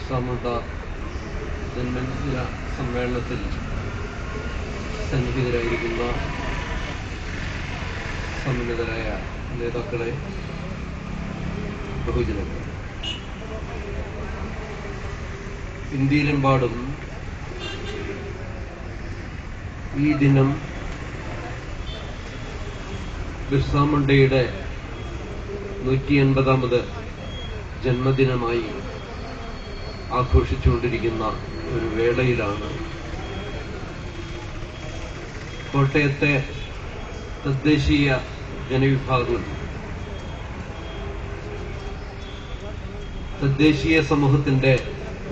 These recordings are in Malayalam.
ബിർസാമുണ്ട ജന്മദിന സമ്മേളനത്തിൽ സന്നിഹിതരായിരിക്കുന്ന സമ്മന്നതരായ നേതാക്കളെ, ബഹുജനങ്ങൾ, ഇന്ത്യയിലെമ്പാടും ഈ ദിനം ബിർസാമുണ്ടയുടെ 180ാമത് ജന്മദിനമായി ആഘോഷിച്ചുകൊണ്ടിരിക്കുന്ന ഒരു വേളയിലാണ് കോട്ടയത്തെ തദ്ദേശീയ ജനവിഭാഗം തദ്ദേശീയ സമൂഹത്തിന്റെ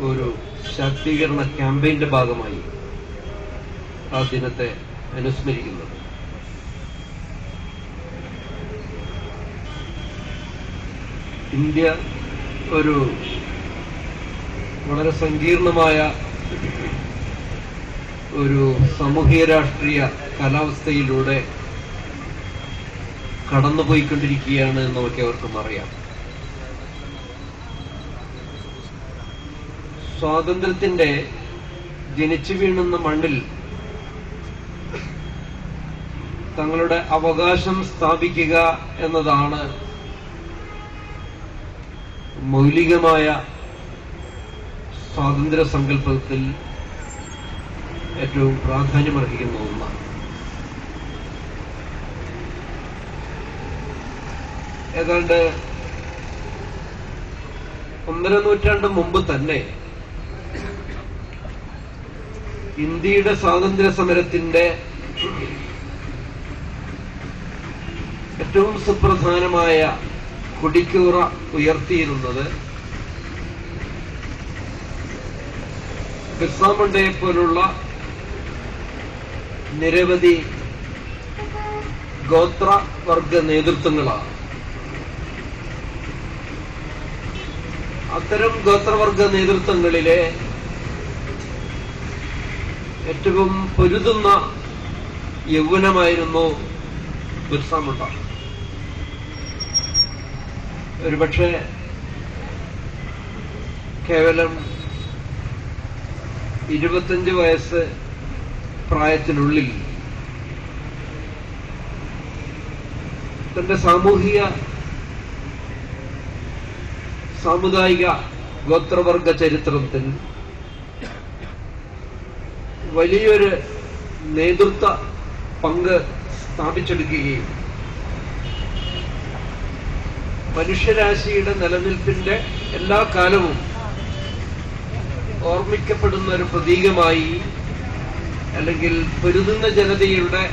ഒരു ശാക്തീകരണ ക്യാമ്പയിന്റെ ഭാഗമായി ആ ദിനത്തെ അനുസ്മരിക്കുന്നത്. ഇന്ത്യ ഒരു വളരെ സങ്കീർണമായ ഒരു സാമൂഹിക രാഷ്ട്രീയ കാലാവസ്ഥയിലൂടെ കടന്നുപോയിക്കൊണ്ടിരിക്കുകയാണ് എന്ന് നമുക്ക് അവർക്കും അറിയാം. സ്വാതന്ത്ര്യത്തിന്റെ ജനിച്ചു വീണുന്ന മണ്ണിൽ തങ്ങളുടെ അവകാശം സ്ഥാപിക്കുക എന്നതാണ് മൗലികമായ സ്വാതന്ത്ര്യ സങ്കല്പത്തിൽ ഏറ്റവും പ്രാധാന്യമർഹിക്കുന്ന ഒന്നാണ്. ഏതാണ്ട് 1.5 നൂറ്റാണ്ട് മുമ്പ് തന്നെ ഇന്ത്യയുടെ സ്വാതന്ത്ര്യ സമരത്തിന്റെ ഏറ്റവും സുപ്രധാനമായ കൊടിക്കൂറ ഉയർത്തിയിരുന്നത് ബിർസാമുണ്ടയെ പോലുള്ള നിരവധി ഗോത്രവർഗ നേതൃത്വങ്ങളാണ്. അത്തരം ഗോത്രവർഗ നേതൃത്വങ്ങളിലെ ഏറ്റവും പൊരുതുന്ന യൗവനമായിരുന്നു ബിർസാമുണ്ട. ഒരുപക്ഷെ കേവലം 25 വയസ്സ് പ്രായത്തിനുള്ളിൽ തന്റെ സാമുദായിക ഗോത്രവർഗ ചരിത്രത്തിൽ വലിയൊരു നേതൃത്വ പങ്ക് സ്ഥാപിച്ചെടുക്കുകയും മനുഷ്യരാശിയുടെ നിലനിൽപ്പിന്റെ എല്ലാ കാലവും ഓർമ്മിക്കപ്പെടുന്ന ഒരു പ്രതീകമായി, അല്ലെങ്കിൽ പൊരുതുന്ന ജനതയുടെ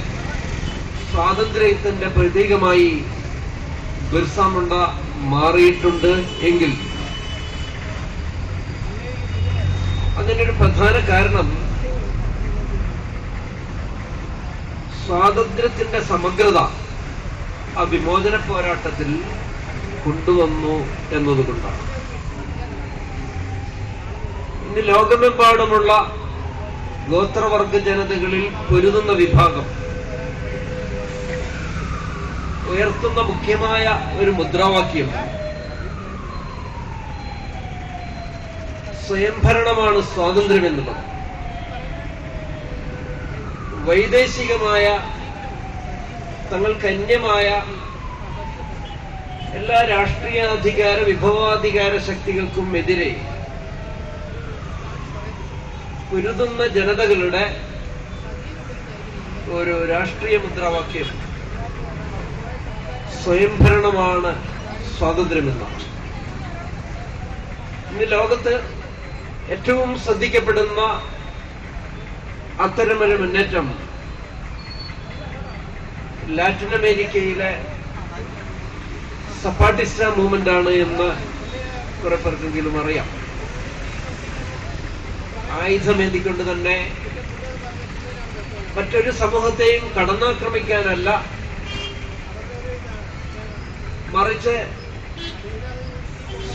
സ്വാതന്ത്ര്യത്തിന്റെ പ്രതീകമായി ബിർസാമുണ്ട മാറിയിട്ടുണ്ട് എങ്കിൽ അതിനൊരു പ്രധാന കാരണം സ്വാതന്ത്ര്യത്തിന്റെ സമഗ്രത ആ വിമോചന പോരാട്ടത്തിൽ കൊണ്ടുവന്നു എന്നതുകൊണ്ടാണ്. ഇന്ന് ലോകമെമ്പാടുമുള്ള ഗോത്രവർഗ ജനതകളിൽ പൊരുതുന്ന വിഭാഗം ഉയർത്തുന്ന മുഖ്യമായ ഒരു മുദ്രാവാക്യം സ്വയംഭരണമാണ് സ്വാതന്ത്ര്യം എന്നുള്ളത്. വൈദേശികമായ തങ്ങൾക്ക് അന്യമായ എല്ലാ രാഷ്ട്രീയാധികാര വിഭവാധികാര ശക്തികൾക്കും എതിരെ പൊരുതുന്ന ജനതകളുടെ ഒരു രാഷ്ട്രീയ മുദ്രാവാക്യം സ്വയംഭരണമാണ് സ്വാതന്ത്ര്യമെന്നാണ്. ഇന്ന് ലോകത്ത് ഏറ്റവും ശ്രദ്ധിക്കപ്പെടുന്ന അത്തരമൊരു മുന്നേറ്റം ലാറ്റിൻ അമേരിക്കയിലെ സപ്പാട്ടിസ്റ്റ മൂവ്മെന്റ് ആണ് എന്ന് കുറെ പേർക്കെങ്കിലും അറിയാം. ആയുധമേന്തിക്കൊണ്ട് തന്നെ മറ്റൊരു സമൂഹത്തെയും കടന്നാക്രമിക്കാനല്ല, മറിച്ച്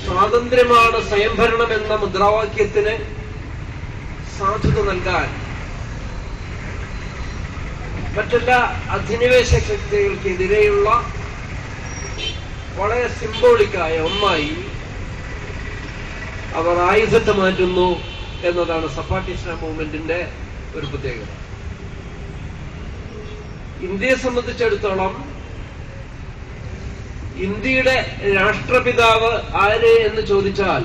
സ്വാതന്ത്ര്യമാണ് സ്വയംഭരണം എന്ന മുദ്രാവാക്യത്തിന് സാധുത നൽകാൻ മറ്റെല്ലാ അധിനിവേശ ശക്തികൾക്കെതിരെയുള്ള വളരെ സിംബോളിക്കായ ഒന്നായി അവർ ആയുധത്തെ മാറ്റുന്നു എന്നതാണ് സപ്പാട്ടിസ്റ്റ മൂവ്മെന്റിന്റെ ഒരു പ്രത്യേകത. ഇന്ത്യയെ സംബന്ധിച്ചിടത്തോളം ഇന്ത്യയുടെ രാഷ്ട്രപിതാവ് ആര് എന്ന് ചോദിച്ചാൽ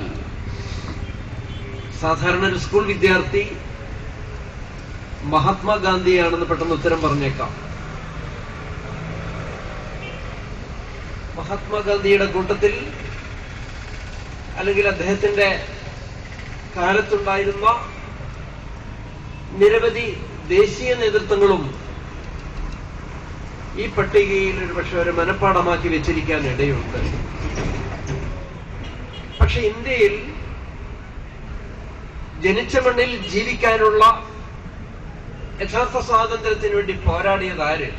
സാധാരണ ഒരു സ്കൂൾ വിദ്യാർത്ഥി മഹാത്മാഗാന്ധിയാണെന്ന് പെട്ടെന്ന് ഉത്തരം പറഞ്ഞേക്കാം. മഹാത്മാഗാന്ധിയുടെ കൂട്ടത്തിൽ അല്ലെങ്കിൽ അദ്ദേഹത്തിന്റെ കാലത്തുണ്ടായിരുന്ന നിരവധി ദേശീയ നേതൃത്വങ്ങളും ഈ പട്ടികയിൽ ഒരുപക്ഷെ ഒരു മനഃപ്പാടമാക്കി വെച്ചിരിക്കാൻ ഇടയുണ്ട്. പക്ഷെ ഇന്ത്യയിൽ ജനിച്ച മണ്ണിൽ ജീവിക്കാനുള്ള യഥാർത്ഥ സ്വാതന്ത്ര്യത്തിന് വേണ്ടി പോരാടിയതാര്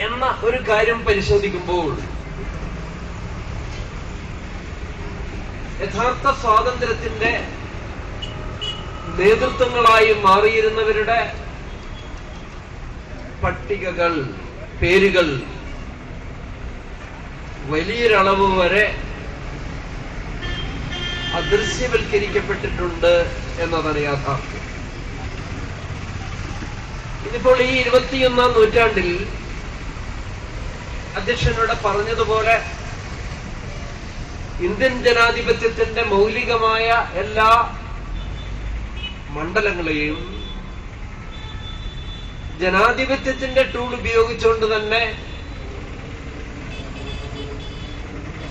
എന്ന ഒരു കാര്യം പരിശോധിക്കുമ്പോൾ യഥാർത്ഥ സ്വാതന്ത്ര്യത്തിന്റെ നേതൃത്വങ്ങളായി മാറിയിരുന്നവരുടെ പട്ടികകൾ, പേരുകൾ വലിയൊരളവ് വരെ അദൃശ്യവൽക്കരിക്കപ്പെട്ടിട്ടുണ്ട് എന്നതാണ് യാഥാർത്ഥ്യം. ഇതിപ്പോൾ ഈ 21ാം നൂറ്റാണ്ടിൽ അധ്യക്ഷനോട് പറഞ്ഞതുപോലെ ഇന്ത്യൻ ജനാധിപത്യത്തിന്റെ മൗലികമായ എല്ലാ മണ്ഡലങ്ങളെയും ജനാധിപത്യത്തിന്റെ ടൂൾ ഉപയോഗിച്ചുകൊണ്ട് തന്നെ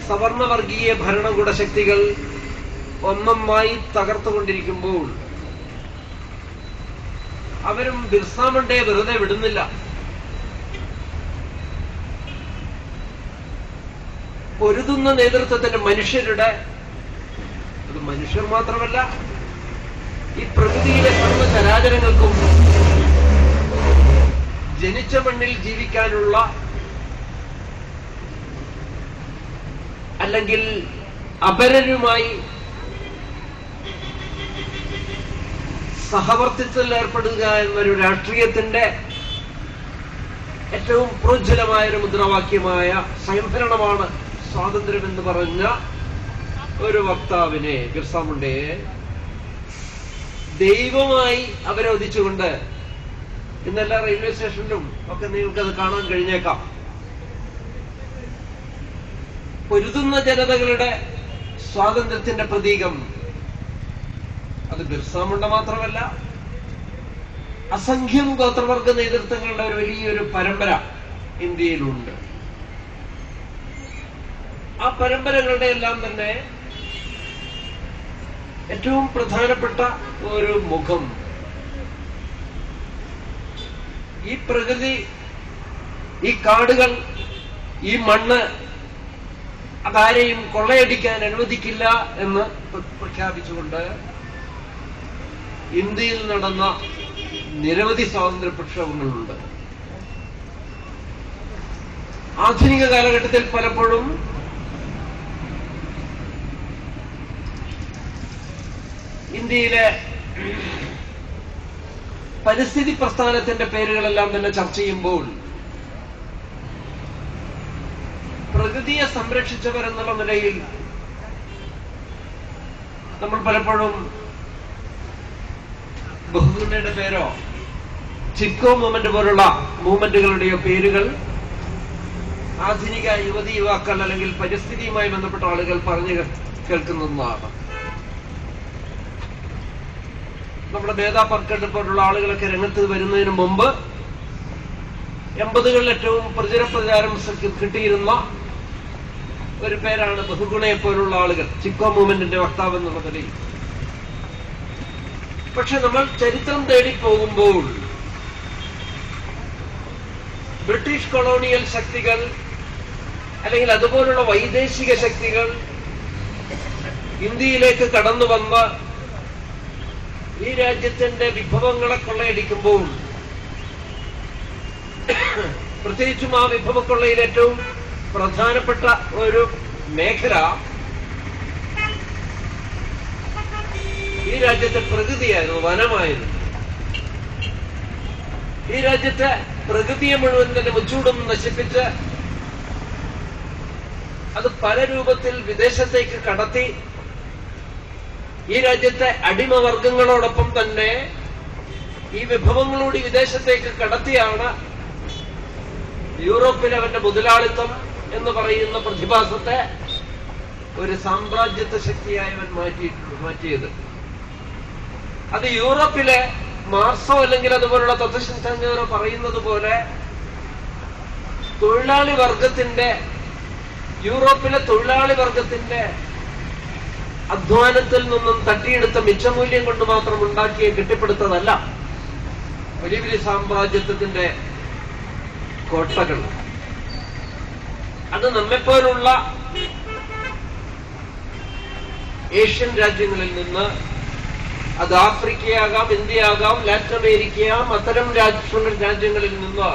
സവർണവർഗീയ ഭരണകൂട ശക്തികൾ ഒന്നൊന്നായി തകർത്തുകൊണ്ടിരിക്കുമ്പോൾ അവരും ബിർസ മുണ്ടയെ വെറുതെ വിടുന്നില്ല. പൊരുതുന്ന നേതൃത്വത്തിന്റെ മനുഷ്യരുടെ, അത് മനുഷ്യർ മാത്രമല്ല ഈ പ്രകൃതിയിലെ സർവ്വ ചരാചരങ്ങൾക്കും ജനിച്ച മണ്ണിൽ ജീവിക്കാനുള്ള അല്ലെങ്കിൽ അപരരുമായി സഹവർത്തിത്വത്തിൽ ഏർപ്പെടുക എന്നൊരു രാഷ്ട്രീയത്തിന്റെ ഏറ്റവും പ്രോജ്വലമായ ഒരു മുദ്രാവാക്യമായ സ്വയംഭരണമാണ് സ്വാതന്ത്ര്യം എന്ന് പറഞ്ഞ ഒരു വക്താവിനെ, ബിർസ മുണ്ടയെ ദൈവമായി അവരോധിച്ചുകൊണ്ട് ഇന്നെല്ലാ റെയിൽവേ സ്റ്റേഷനിലും ഒക്കെ നിങ്ങൾക്കത് കാണാൻ കഴിഞ്ഞേക്കാം. പൊരുതുന്ന ജനതകളുടെ സ്വാതന്ത്ര്യത്തിന്റെ പ്രതീകം അത് ബിർസ മുണ്ട മാത്രമല്ല, അസംഖ്യം ഗോത്രവർഗ നേതൃത്വങ്ങളുടെ ഒരു വലിയൊരു പരമ്പര ഇന്ത്യയിലുണ്ട്. ആ പരമ്പരകളുടെ എല്ലാം തന്നെ ഏറ്റവും പ്രധാനപ്പെട്ട ഒരു മുഖം ഈ പ്രകൃതി, ഈ കാടുകൾ, ഈ മണ്ണ് അതാരെയും കൊള്ളയടിക്കാൻ അനുവദിക്കില്ല എന്ന് പ്രഖ്യാപിച്ചുകൊണ്ട് ഇന്ത്യയിൽ നടന്ന നിരവധി സ്വാതന്ത്ര്യ പ്രക്ഷോഭങ്ങളുണ്ട്. ആധുനിക കാലഘട്ടത്തിൽ പലപ്പോഴും ഇന്ത്യയിലെ പരിസ്ഥിതി പ്രസ്ഥാനത്തിന്റെ പേരുകളെല്ലാം തന്നെ ചർച്ച ചെയ്യുമ്പോൾ പ്രകൃതിയെ സംരക്ഷിച്ചവരെന്നുള്ള നിലയിൽ നമ്മൾ പലപ്പോഴും ബഹുഗുണയുടെ പേരോ ചിക്കോ മൂവ്മെന്റ് പോലുള്ള മൂവ്മെന്റുകളുടെയോ പേരുകൾ ആധുനിക യുവതി യുവാക്കൾ അല്ലെങ്കിൽ പരിസ്ഥിതിയുമായി ബന്ധപ്പെട്ട ആളുകൾ പറഞ്ഞു കേൾക്കുന്നതാണ്. നമ്മുടെ മേധാ പർക്കട്ട് പോലുള്ള ആളുകളൊക്കെ രംഗത്ത് വരുന്നതിന് മുമ്പ് 80കളിൽ ഏറ്റവും പ്രചാരം കിട്ടിയിരുന്ന ഒരു പേരാണ് ബഹുഗുണയെ പോലുള്ള ആളുകൾ, ചിക്കോ മൂവ്മെന്റിന്റെ വക്താവ് എന്നുള്ള നിലയിൽ. പക്ഷെ നമ്മൾ ചരിത്രം തേടി പോകുമ്പോൾ ബ്രിട്ടീഷ് കൊളോണിയൽ ശക്തികൾ അല്ലെങ്കിൽ അതുപോലുള്ള വൈദേശിക ശക്തികൾ ഇന്ത്യയിലേക്ക് കടന്നു വന്ന് ഈ രാജ്യത്തിന്റെ വിഭവങ്ങളെ കൊള്ളയടിക്കുമ്പോൾ, പ്രത്യേകിച്ചും ആ വിഭവക്കൊള്ളയിൽ ഏറ്റവും പ്രധാനപ്പെട്ട ഒരു മേഖല ഈ രാജ്യത്തെ പ്രകൃതിയായിരുന്നു, വനമായിരുന്നു. ഈ രാജ്യത്തെ പ്രകൃതിയെ മുഴുവൻ തന്നെ മുച്ചൂടും നശിപ്പിച്ച് അത് പല രൂപത്തിൽ വിദേശത്തേക്ക് കടത്തി ഈ രാജ്യത്തെ അടിമവർഗങ്ങളോടൊപ്പം തന്നെ ഈ വിഭവങ്ങളോട് വിദേശത്തേക്ക് കടത്തിയാണ് യൂറോപ്പിൽ അവന്റെ മുതലാളിത്തം എന്ന് പറയുന്ന പ്രതിഭാസത്തെ ഒരു സാമ്രാജ്യത്വ ശക്തിയായി അവൻ മാറ്റിയത്. അത് യൂറോപ്പിലെ മാർസോ അല്ലെങ്കിൽ അതുപോലുള്ള തത്വശാസ്ത്രജ്ഞരോ പറയുന്നത് പോലെ തൊഴിലാളി വർഗത്തിന്റെ, യൂറോപ്പിലെ തൊഴിലാളി വർഗത്തിന്റെ അധ്വാനത്തിൽ നിന്നും തട്ടിയെടുത്ത മിച്ചമൂല്യം കൊണ്ട് മാത്രം ഉണ്ടാക്കിയ കെട്ടിപ്പടുത്തതല്ല വലിയ വലിയ സാമ്രാജ്യത്വത്തിന്റെ കോട്ടകൾ. അത് നമ്മെപ്പോലുള്ള ഏഷ്യൻ രാജ്യങ്ങളിൽ നിന്ന്, അത് ആഫ്രിക്കയാകാം, ഇന്ത്യയാകാം, ലാറ്റിൻ അമേരിക്കയാകാം, അത്തരം രാജ്യങ്ങളിൽ നിന്ന്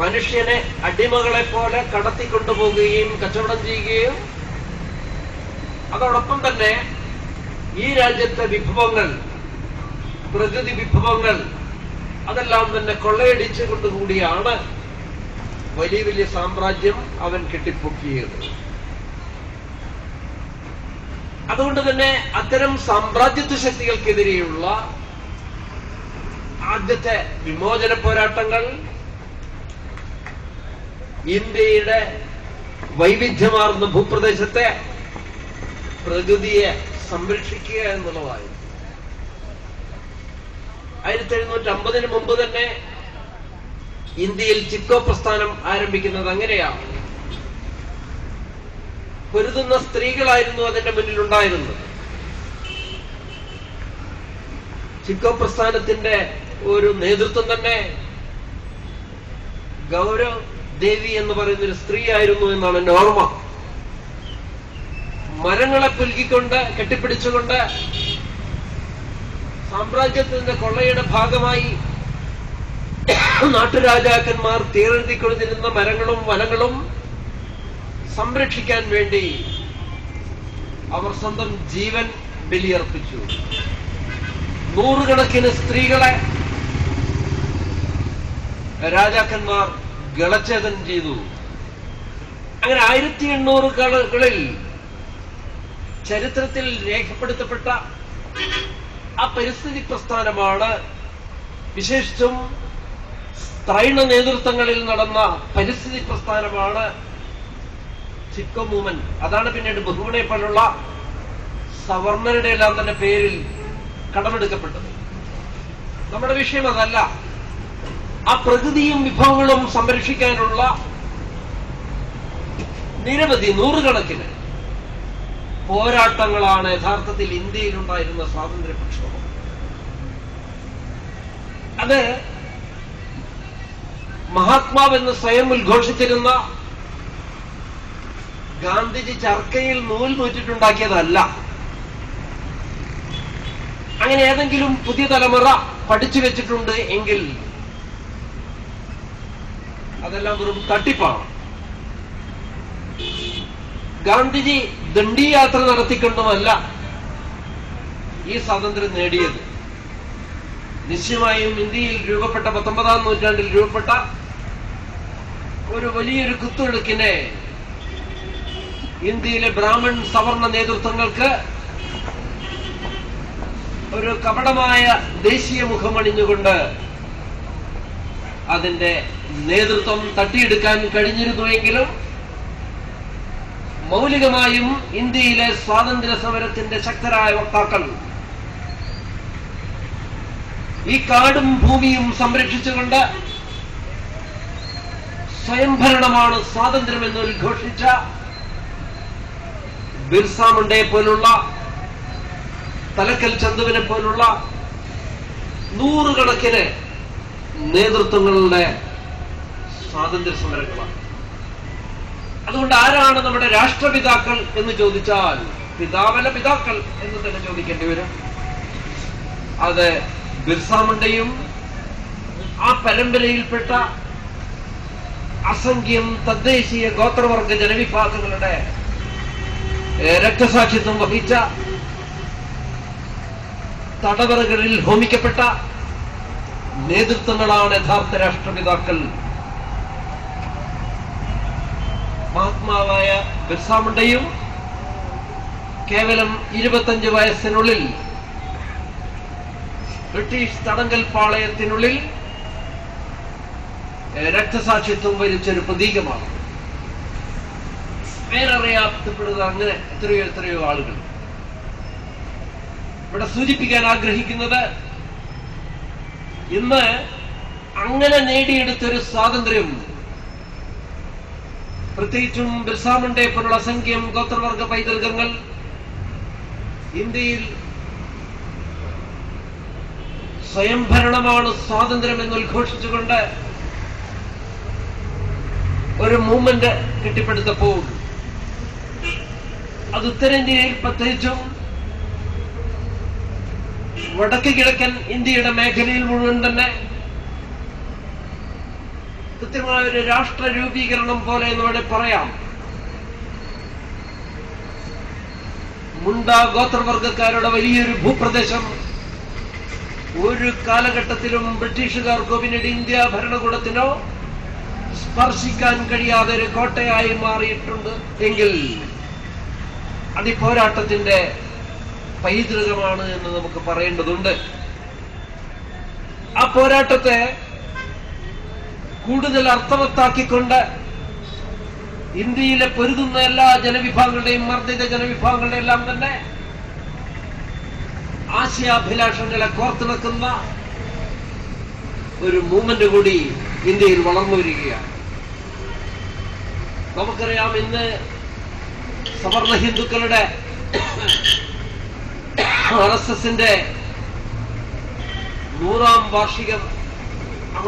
മനുഷ്യനെ അടിമകളെ പോലെ കടത്തിക്കൊണ്ടുപോകുകയും കച്ചവടം ചെയ്യുകയും അതോടൊപ്പം തന്നെ ഈ രാജ്യത്തെ വിഭവങ്ങൾ, പ്രകൃതി വിഭവങ്ങൾ അതെല്ലാം തന്നെ കൊള്ളയടിച്ചു കൊണ്ടുകൂടിയാണ് വലിയ വലിയ സാമ്രാജ്യം അവൻ കെട്ടിപ്പൊക്കിയത്. അതുകൊണ്ട് തന്നെ അത്തരം സാമ്രാജ്യത്വ ശക്തികൾക്കെതിരെയുള്ള ആദ്യത്തെ വിമോചന പോരാട്ടങ്ങൾ ഇന്ത്യയുടെ വൈവിധ്യമാർന്ന ഭൂപ്രദേശത്തെ പ്രകൃതിയെ സംരക്ഷിക്കുക എന്നുള്ളതായിരുന്നു. 1750 മുമ്പ് തന്നെ ഇന്ത്യയിൽ ചിക്കോ പ്രസ്ഥാനം ആരംഭിക്കുന്നത് അങ്ങനെയാണ്. പൊരുതുന്ന സ്ത്രീകളായിരുന്നു അതിന്റെ മുന്നിലുണ്ടായിരുന്നത്. ചിക്കോ പ്രസ്ഥാനത്തിന്റെ ഒരു നേതൃത്വം തന്നെ ഗൗരവ് ദേവി എന്ന് പറയുന്ന ഒരു സ്ത്രീ ആയിരുന്നു എന്നാണ് എന്റെ ഓർമ്മ. മരങ്ങളെ പുൽകിക്കൊണ്ട് കെട്ടിപ്പിടിച്ചുകൊണ്ട് സാമ്രാജ്യത്തിന്റെ കൊള്ളയുടെ ഭാഗമായി നാട്ടുരാജാക്കന്മാർ തീരെഴുതിക്കൊടുത്തിരുന്ന മരങ്ങളും വനങ്ങളും സംരക്ഷിക്കാൻ വേണ്ടി അവർ സ്വന്തം ജീവൻ ബലിയർപ്പിച്ചു. നൂറുകണക്കിന് സ്ത്രീകളെ രാജാക്കന്മാർ ഗളച്ഛേദനം ചെയ്തു. അങ്ങനെ 1800-കളിൽ ചരിത്രത്തിൽ രേഖപ്പെടുത്തപ്പെട്ട ആ പരിസ്ഥിതി പ്രസ്ഥാനമാണ്, വിശേഷിച്ചും സ്ത്രൈണ നേതൃത്വങ്ങളിൽ നടന്ന പരിസ്ഥിതി പ്രസ്ഥാനമാണ് ചിക്കോ മൂവ്മെന്റ്. അതാണ് പിന്നീട് ബഹുഗുണയെ പോലുള്ള സവർണരുടെ എല്ലാം തന്നെ പേരിൽ കടമെടുക്കപ്പെട്ടത്. നമ്മുടെ വിഷയം അതല്ല. ആ പ്രകൃതിയും വിഭവങ്ങളും സംരക്ഷിക്കാനുള്ള നിരവധി നൂറുകണക്കിന് പോരാട്ടങ്ങളാണ് യഥാർത്ഥത്തിൽ ഇന്ത്യയിലുണ്ടായിരുന്ന സ്വാതന്ത്ര്യ പ്രക്ഷോഭം. അത് മഹാത്മാവെന്ന് സ്വയം ഉദ്ഘോഷിച്ചിരുന്ന ഗാന്ധിജി ചർക്കയിൽ നൂൽ നൂറ്റിട്ടുണ്ടാക്കിയതല്ല. അങ്ങനെ ഏതെങ്കിലും പുതിയ തലമുറ പഠിച്ചു വെച്ചിട്ടുണ്ട് എങ്കിൽ അതെല്ലാം വെറും തട്ടിപ്പാണ്. ഗാന്ധിജി ദണ്ഡിയാത്ര നടത്തിക്കൊണ്ടുമല്ല ഈ സ്വാതന്ത്ര്യം നേടിയത്. നിശ്ചയമായും ഇന്ത്യയിൽ രൂപപ്പെട്ട 19-ാം നൂറ്റാണ്ടിൽ രൂപപ്പെട്ട ഒരു വലിയൊരു കുത്തൊഴുക്കിനെ ഇന്ത്യയിലെ ബ്രാഹ്മൺ സവർണ നേതൃത്വങ്ങൾക്ക് ഒരു കപടമായ ദേശീയ മുഖമണിഞ്ഞുകൊണ്ട് അതിന്റെ നേതൃത്വം തട്ടിയെടുക്കാൻ കഴിഞ്ഞിരുന്നുവെങ്കിലും മൗലികമായും ഇന്ത്യയിലെ സ്വാതന്ത്ര്യ സമരത്തിന്റെ ശക്തരായ വക്താക്കൾ ഈ കാടും ഭൂമിയും സംരക്ഷിച്ചുകൊണ്ട് സ്വയംഭരണമാണ് സ്വാതന്ത്ര്യമെന്ന് ഉദ്ഘോഷിച്ച ബിർസ മുണ്ടയെ പോലുള്ള, തലക്കൽ ചന്തുവിനെ പോലുള്ള നൂറുകണക്കിന് നേതൃത്വങ്ങളുടെ സ്വാതന്ത്ര്യ സമരങ്ങളാണ്. അതുകൊണ്ട് ആരാണ് നമ്മുടെ രാഷ്ട്രപിതാക്കൾ എന്ന് ചോദിച്ചാൽ പിതാവല പിതാക്കൾ എന്ന് തന്നെ ചോദിക്കേണ്ടി വരും. അത് ബിർസ മുണ്ടയും ആ പരമ്പരയിൽപ്പെട്ട അസംഖ്യം തദ്ദേശീയ ഗോത്രവർഗ ജനവിഭാഗങ്ങളുടെ രക്തസാക്ഷിത്വം വഹിച്ച, തടവറകളിൽ ഹോമിക്കപ്പെട്ട നേതൃത്വങ്ങളാണ് യഥാർത്ഥ രാഷ്ട്രപിതാക്കൾ. മഹാത്മാവായ ബിർസാ മുണ്ടയും കേവലം 25 വയസ്സിനുള്ളിൽ ബ്രിട്ടീഷ് തടങ്കൽ പാളയത്തിനുള്ളിൽ രക്തസാക്ഷിത്വം വരിച്ചൊരു പ്രതീകമാണ്. പേരറിയാത്തപ്പെടുക അങ്ങനെ എത്രയോ ആളുകൾ. ഇവിടെ സൂചിപ്പിക്കാൻ ആഗ്രഹിക്കുന്നത്, ഇന്ന് അങ്ങനെ നേടിയെടുത്തൊരു സ്വാതന്ത്ര്യം, പ്രത്യേകിച്ചും ബിർസാ മുണ്ടയെ പോലുള്ള അസംഖ്യം ഗോത്രവർഗ പൈതൃകങ്ങൾ ഇന്ത്യയിൽ സ്വയംഭരണമാണ് സ്വാതന്ത്ര്യം എന്ന് ഉദ്ഘോഷിച്ചുകൊണ്ട് ഒരു മൂവ്മെന്റ് കെട്ടിപ്പടുത്തപ്പോൾ അത് ഉത്തരേന്ത്യയിൽ, പ്രത്യേകിച്ചും വടക്ക് കിഴക്കൻ ഇന്ത്യയുടെ മേഖലയിൽ മുഴുവൻ തന്നെ കൃത്യമായ ഒരു രാഷ്ട്ര രൂപീകരണം പോലെ എന്ന് വേണേൽ പറയാം. മുണ്ട ഗോത്രവർഗക്കാരുടെ വലിയൊരു ഭൂപ്രദേശം ഒരു കാലഘട്ടത്തിലും ബ്രിട്ടീഷുകാർക്കോ പിന്നീട് ഇന്ത്യ ഭരണകൂടത്തിനോ സ്പർശിക്കാൻ കഴിയാതെ ഒരു കോട്ടയായി മാറിയിട്ടുണ്ട് എങ്കിൽ അത് ഈ പോരാട്ടത്തിന്റെ പൈതൃകമാണ് എന്ന് നമുക്ക് പറയേണ്ടതുണ്ട്. ആ പോരാട്ടത്തെ കൂടുതൽ അർത്ഥവത്താക്കിക്കൊണ്ട് ഇന്ത്യയിലെ പൊരുതുന്ന എല്ലാ ജനവിഭാഗങ്ങളുടെയും, മർദ്ദിത ജനവിഭാഗങ്ങളുടെയും എല്ലാം തന്നെ ആശയാഭിലാഷങ്ങളെ കോർത്തിണക്കുന്ന ഒരു മൂവ്മെന്റ് കൂടി ഇന്ത്യയിൽ വളർന്നു വരികയാണ്. നമുക്കറിയാം, ഇന്ന് സവർണ ഹിന്ദുക്കളുടെ RSSന്റെ 100ാം വാർഷികം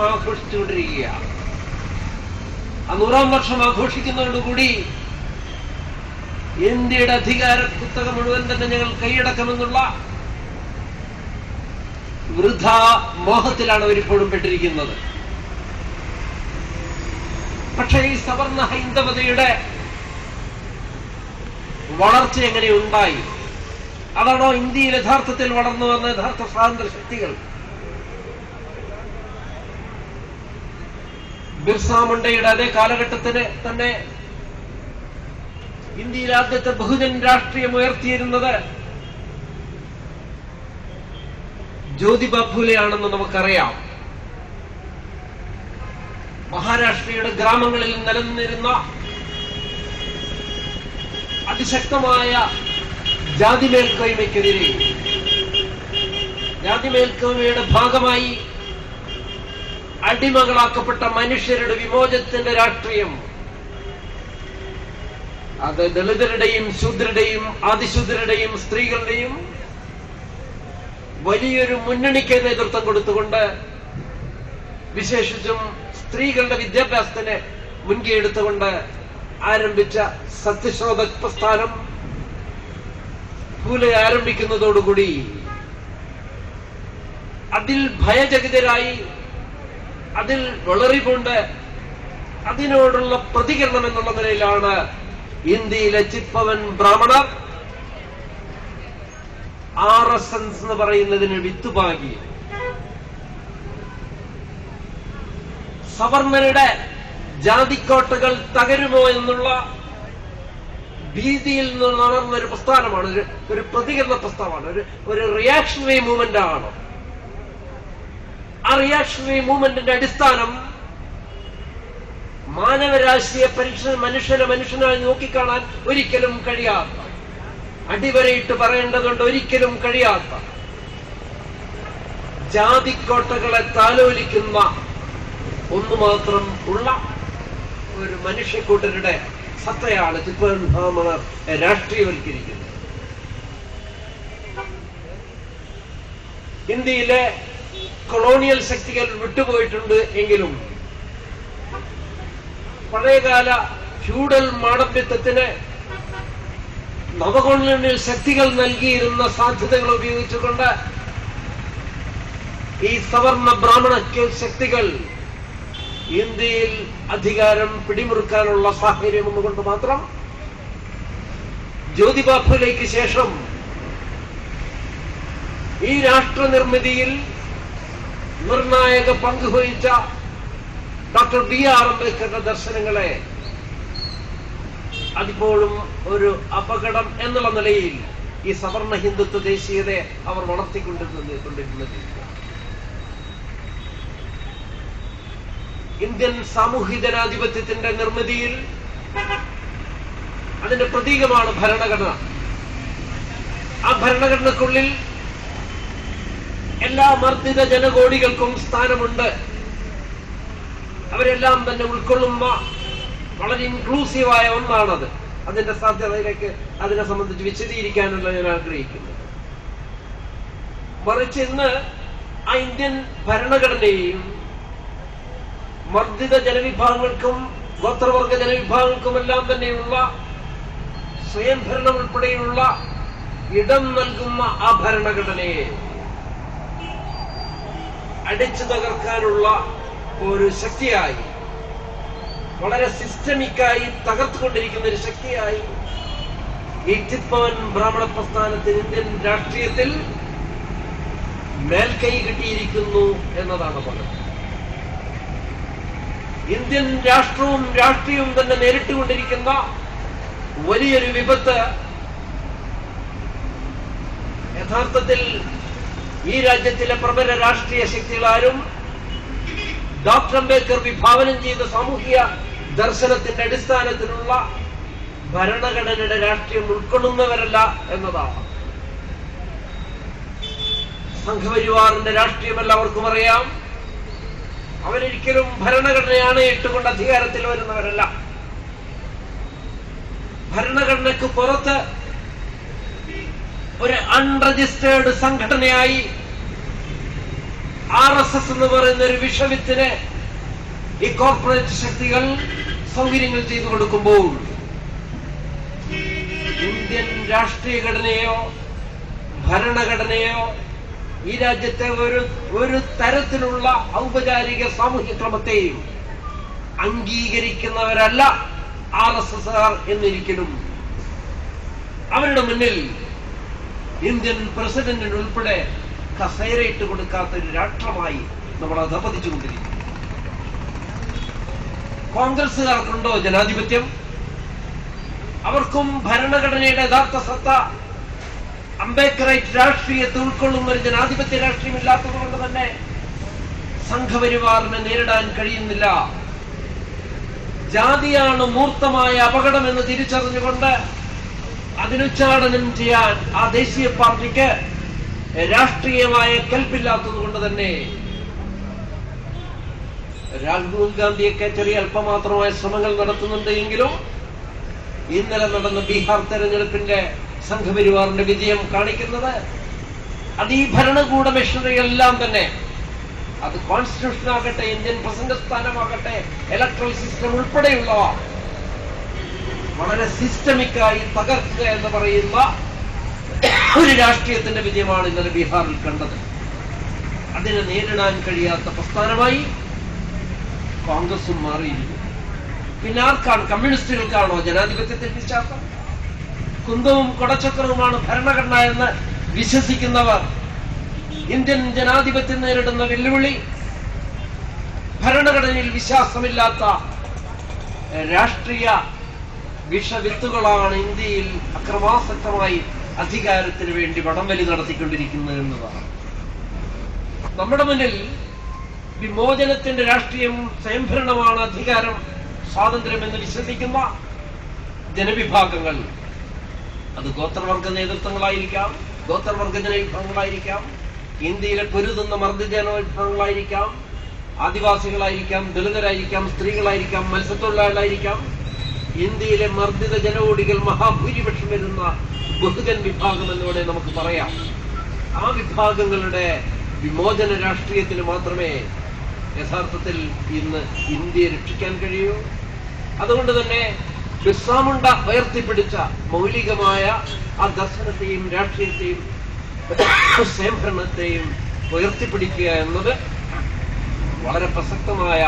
ആഘോഷിച്ചുകൊണ്ടിരിക്കുകയാണ്. ആ 100ാം വർഷം ആഘോഷിക്കുന്നതോടുകൂടി ഇന്ത്യയുടെ അധികാര കുത്തക മുഴുവൻ തന്നെ ഞങ്ങൾ കൈയടക്കുമെന്നുള്ള വൃഥാ മോഹത്തിലാണ് അവരിപ്പോഴും പെട്ടിരിക്കുന്നത്. പക്ഷേ ഈ സവർണ ഹൈന്ദവതയുടെ വളർച്ച എങ്ങനെ ഉണ്ടായി? അതാണോ ഇന്ത്യയിൽ യഥാർത്ഥത്തിൽ വളർന്നു വന്ന യഥാർത്ഥ സ്വാതന്ത്ര്യ ശക്തികൾ? ബിർസാ മുണ്ടയുടെ അതേ കാലഘട്ടത്തിന് തന്നെ ഇന്ത്യയിൽ ആദ്യത്തെ ബഹുജൻ രാഷ്ട്രീയം ഉയർത്തിയിരുന്നത് ജ്യോതിബ ഫൂലെയാണെന്ന് നമുക്കറിയാം. മഹാരാഷ്ട്രയുടെ ഗ്രാമങ്ങളിൽ നിലനിന്നിരുന്ന അതിശക്തമായ ജാതിമേൽക്കോയ്മയ്ക്കെതിരെ, ജാതിമേൽക്കോയ്മയുടെ ഭാഗമായി അടിമകളാക്കപ്പെട്ട മനുഷ്യരുടെ വിമോചനത്തിന്റെ രാഷ്ട്രീയം, അത് ദളിതരുടെയും ശൂദ്രരുടെയും അതിശൂദ്രരുടെയും സ്ത്രീകളുടെയും വലിയൊരു മുന്നണിക്ക് നേതൃത്വം കൊടുത്തുകൊണ്ട്, വിശേഷിച്ചും സ്ത്രീകളുടെ വിദ്യാഭ്യാസത്തിന് മുൻകൈ എടുത്തുകൊണ്ട് ആരംഭിച്ച സത്യശോധക് പ്രസ്ഥാനം ഫൂലെ ആരംഭിക്കുന്നതോടുകൂടി അതിൽ ഭയചകിതരായി, അതിൽ വളറികൊണ്ട് അതിനോടുള്ള പ്രതികരണം എന്നുള്ള നിലയിലാണ് ഇന്ത്യയിലെ ചിത്പവൻ ബ്രാഹ്മണർ RSS എന്ന് പറയുന്നതിന് വിത്തുപാകി. സവർണരുടെ ജാതിക്കോട്ടകൾ തകരുമോ എന്നുള്ള ഭീതിയിൽ നിന്ന് നടന്ന ഒരു പ്രസ്ഥാനമാണ്, ഒരു പ്രതികരണ പ്രസ്ഥാനമാണ്, ഒരു റിയാക്ഷണറി മൂവ്മെന്റ് ആണ്. ആ റിയാക്ഷണറി മൂവ്മെന്റിന്റെ അടിസ്ഥാനം മാനവരാശിയെ മനുഷ്യനെ മനുഷ്യനായി നോക്കിക്കാണാൻ ഒരിക്കലും കഴിയാത്ത, അടിവരയിട്ട് പറയേണ്ടതുകൊണ്ട് ഒരിക്കലും കഴിയാത്ത ജാതിക്കോട്ടകളെ താലോലിക്കുന്ന ഒന്നു മാത്രം ഉള്ള ഒരു മനുഷ്യക്കൂട്ടരുടെ സത്തയാണ് ചിത്പവൻ ബ്രാഹ്മണർ രാഷ്ട്രീയവൽക്കരിക്കുന്നത്. ഇന്ത്യയിലെ കൊളോണിയൽ ശക്തികൾ വിട്ടുപോയിട്ടുണ്ട് എങ്കിലും പഴയകാല ഫ്യൂഡൽ മാടമ്പിത്തത്തിന് നവകൊളോണിയൽ ശക്തികൾ നൽകിയിരുന്ന സാധ്യതകൾ ഉപയോഗിച്ചുകൊണ്ട് ഈ സവർണ ബ്രാഹ്മണ ശക്തികൾ ഇന്ത്യയിൽ അധികാരം പിടിമുറുക്കാനുള്ള സാഹചര്യം ഒന്നുകൊണ്ട് മാത്രം ജ്യോതിബ ഫൂലെയ്ക്ക് ശേഷം ഈ രാഷ്ട്ര നിർമ്മിതിയിൽ നിർണായക പങ്കുവഹിച്ച ഡോക്ടർ BR അംബേദ്കറുടെ ദർശനങ്ങളെ അതിപ്പോഴും ഒരു അപകടം എന്നുള്ള നിലയിൽ ഈ സവർണ ഹിന്ദുത്വ ദേശീയതയെ അവർ വളർത്തിക്കൊണ്ടിരുന്നത്. ഇന്ത്യൻ സാമൂഹ്യ ജനാധിപത്യത്തിന്റെ നിർമ്മിതിയിൽ അതിന്റെ പ്രതീകമാണ് ഭരണഘടന. ആ ഭരണഘടനക്കുള്ളിൽ എല്ലാ മർദ്ദിത ജനകോടികൾക്കും സ്ഥാനമുണ്ട്. അവരെല്ലാം തന്നെ ഉൾക്കൊള്ളുന്ന വളരെ ഇൻക്ലൂസീവായ ഒന്നാണത്. അതിന്റെ സാധ്യതയിലേക്ക് അതിനെ സംബന്ധിച്ച് വിശദീകരിക്കാനുള്ള ഞാൻ ആഗ്രഹിക്കുന്നു. മറിച്ച് ഇന്ന് ആ ഇന്ത്യൻ ഭരണഘടനയെയും മർദ്ദിത ജനവിഭാഗങ്ങൾക്കും ഗോത്രവർഗ ജനവിഭാഗങ്ങൾക്കുമെല്ലാം തന്നെയുള്ള സ്വയംഭരണം ഉൾപ്പെടെയുള്ള ഇടം നൽകുന്ന ആ ഭരണഘടനയെ അടിച്ചു തകർക്കാനുള്ള ഒരു ശക്തിയായി, വളരെ സിസ്റ്റമിക്കായി തകർത്തുകൊണ്ടിരിക്കുന്ന ഒരു ശക്തിയായി ഈ ചിത്പവൻ ബ്രാഹ്മണ പ്രസ്ഥാനത്തിന് ഇന്ത്യൻ രാഷ്ട്രീയത്തിൽ മേൽക്കൈ കിട്ടിയിരിക്കുന്നു എന്നതാണ് പറയുന്നത്. ഇന്ത്യൻ രാഷ്ട്രവും രാഷ്ട്രീയവും തന്നെ നേരിട്ടുകൊണ്ടിരിക്കുന്ന വലിയൊരു വിപത്ത് യഥാർത്ഥത്തിൽ ഈ രാജ്യത്തിലെ പ്രബല രാഷ്ട്രീയ ശക്തികളാരും ഡോക്ടർ അംബേദ്കർ വിഭാവനം ചെയ്ത സാമൂഹിക ദർശനത്തിന്റെ അടിസ്ഥാനത്തിലുള്ള ഭരണഘടനയുടെ രാഷ്ട്രീയം ഉൾക്കൊള്ളുന്നവരല്ല എന്നതാണ്. സംഘപരിവാറിന്റെ രാഷ്ട്രീയം എല്ലാവർക്കും അറിയാം. അവരൊരിക്കലും ഭരണഘടനയാണ് ഇട്ടുകൊണ്ട് അധികാരത്തിൽ വരുന്നവരല്ല. ഭരണഘടനയ്ക്ക് പുറത്ത് ഒരു അൺരജിസ്റ്റേർഡ് സംഘടനയായി RSS എന്ന് പറയുന്ന ഒരു വിഷവിത്തിനെ ഈ കോർപ്പറേറ്റ് ശക്തികൾ സൗകര്യങ്ങൾ ചെയ്തു കൊടുക്കുമ്പോൾ ഇന്ത്യൻ രാഷ്ട്രീയ ഘടനയോ ഭരണഘടനയോ ഈ രാജ്യത്തെ ഒരു തരത്തിലുള്ള ഔപചാരിക സാമൂഹ്യ ക്രമത്തെയും അംഗീകരിക്കുന്നവരല്ല RSSകാർ എന്നിരിക്കലും. അവരുടെ മുന്നിൽ ഇന്ത്യൻ പ്രസിഡന്റിന് ഉൾപ്പെടെ കസേരയിട്ട് കൊടുക്കാത്ത ഒരു രാഷ്ട്രമായി നമ്മൾ അധപതിച്ചുകൊണ്ടിരിക്കുന്നു. കോൺഗ്രസുകാർക്കുണ്ടോ ജനാധിപത്യം? അവർക്കും ഭരണഘടനയുടെ യഥാർത്ഥ സത്ത അംബേദ്കറൈറ്റ് രാഷ്ട്രീയത്തെ ഉൾക്കൊള്ളുന്ന ഒരു ജനാധിപത്യ രാഷ്ട്രീയമില്ലാത്തത് കൊണ്ട് തന്നെ സംഘപരിവാറിനെ നേരിടാൻ കഴിയുന്നില്ല. ജാതിയാണ് മൂർത്തമായ അപകടമെന്ന് തിരിച്ചറിഞ്ഞുകൊണ്ട് അതിനുച്ചാടനം ചെയ്യാൻ ആ ദേശീയ പാർട്ടിക്ക് രാഷ്ട്രീയമായ കൽപ്പില്ലാത്തത് കൊണ്ട് തന്നെ രാഹുൽ ഗാന്ധിയൊക്കെ ചെറിയ അല്പമാത്രമായ ശ്രമങ്ങൾ നടത്തുന്നുണ്ട്. എങ്കിലും ഇന്നലെ നടന്ന ബീഹാർ തെരഞ്ഞെടുപ്പിന്റെ സംഘപരിവാറിന്റെ വിജയം കാണിക്കുന്നത് അത് ഈ ഭരണകൂട മെഷീനറികളെല്ലാം തന്നെ, അത് കോൺസ്റ്റിറ്റ്യൂഷൻ ആകട്ടെ, ഇന്ത്യൻ പ്രസിഡന്റ് സ്ഥാനമാകട്ടെ, ഇലക്ട്രൽ സിസ്റ്റം ഉൾപ്പെടെയുള്ളവ വളരെ സിസ്റ്റമിക്കായി തകർക്കുക എന്ന് പറയുന്ന ഒരു രാഷ്ട്രീയത്തിന്റെ വിജയമാണ് ഇന്നലെ ബീഹാറിൽ കണ്ടത്. അതിനെ നേരിടാൻ കഴിയാത്ത പ്രസ്ഥാനമായി കോൺഗ്രസും മാറിയിരുന്നു. പിന്നെ ആർക്കാണ്? കമ്മ്യൂണിസ്റ്റുകൾക്കാണോ ജനാധിപത്യത്തിൽ വിശ്വാസം? കുന്തവും കൊടച്ചക്രവുമാണ് ഭരണഘടന എന്ന് വിശ്വസിക്കുന്നവർ ഇന്ത്യൻ ജനാധിപത്യം നേരിടുന്ന വെല്ലുവിളി ഭരണഘടനയിൽ വിശ്വാസമില്ലാത്ത രാഷ്ട്രീയ വിഷവിത്തുകളാണ് ഇന്ത്യയിൽ അക്രമാസക്തമായി അധികാരത്തിന് വേണ്ടി വടംവലി നടത്തിക്കൊണ്ടിരിക്കുന്നത് എന്നതാണ്. നമ്മുടെ മുന്നിൽ വിമോചനത്തിന്റെ രാഷ്ട്രീയം, സ്വയംഭരണമാണ് അധികാരം, സ്വാതന്ത്ര്യം എന്ന് വിശ്വസിക്കുന്ന ജനവിഭാഗങ്ങൾ, അത് ഗോത്രവർഗ നേതൃത്വങ്ങളായിരിക്കാം, ഗോത്രവർഗ ജനവിഭാഗങ്ങളായിരിക്കാം, ഇന്ത്യയിലെ പൊരുതുന്ന മർദ്ദിത ജനവിഭാഗങ്ങളായിരിക്കാം, ആദിവാസികളായിരിക്കാം, ദളിതരായിരിക്കാം, സ്ത്രീകളായിരിക്കാം, മത്സ്യത്തൊഴിലാളികളായിരിക്കാം, ഇന്ത്യയിലെ മർദ്ദിത ജനകോടികൾ മഹാഭൂരിപക്ഷം വരുന്ന ബഹുജൻ വിഭാഗം എന്നിവിടെ നമുക്ക് പറയാം. ആ വിഭാഗങ്ങളുടെ വിമോചന രാഷ്ട്രീയത്തിന് മാത്രമേ യഥാർത്ഥത്തിൽ ഇന്ന് ഇന്ത്യയെ രക്ഷിക്കാൻ കഴിയൂ. അതുകൊണ്ട് തന്നെ ബിർസാ മുണ്ട ഉയർത്തിപ്പിടിച്ച മൗലികമായ ആ ദർശനത്തെയും രാഷ്ട്രീയത്തെയും സ്വയംഭരണത്തെയും ഉയർത്തിപ്പിടിക്കുക എന്നത് വളരെ പ്രസക്തമായ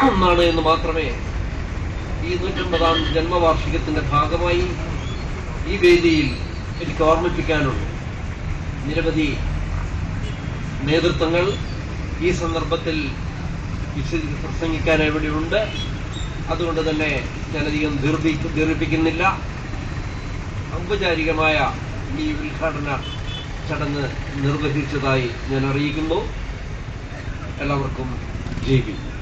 ഒന്നാണ് എന്ന് മാത്രമേ ഈ 150ാം ജന്മവാർഷികത്തിന്റെ ഭാഗമായി ഈ വേദിയിൽ എനിക്ക് ഓർമ്മിപ്പിക്കാനുള്ളൂ. നിരവധി നേതൃത്വങ്ങൾ ഈ സന്ദർഭത്തിൽ പ്രസംഗിക്കാൻ എവിടെയുണ്ട്. അതുകൊണ്ട് തന്നെ ഞാനധികം ദീർഘിപ്പിക്കുന്നില്ല. ഔപചാരികമായ ഈ ഉദ്ഘാടന ചടങ്ങ് നിർവഹിച്ചതായി ഞാൻ അറിയിക്കുന്നു. എല്ലാവർക്കും ജയ് ഭീം.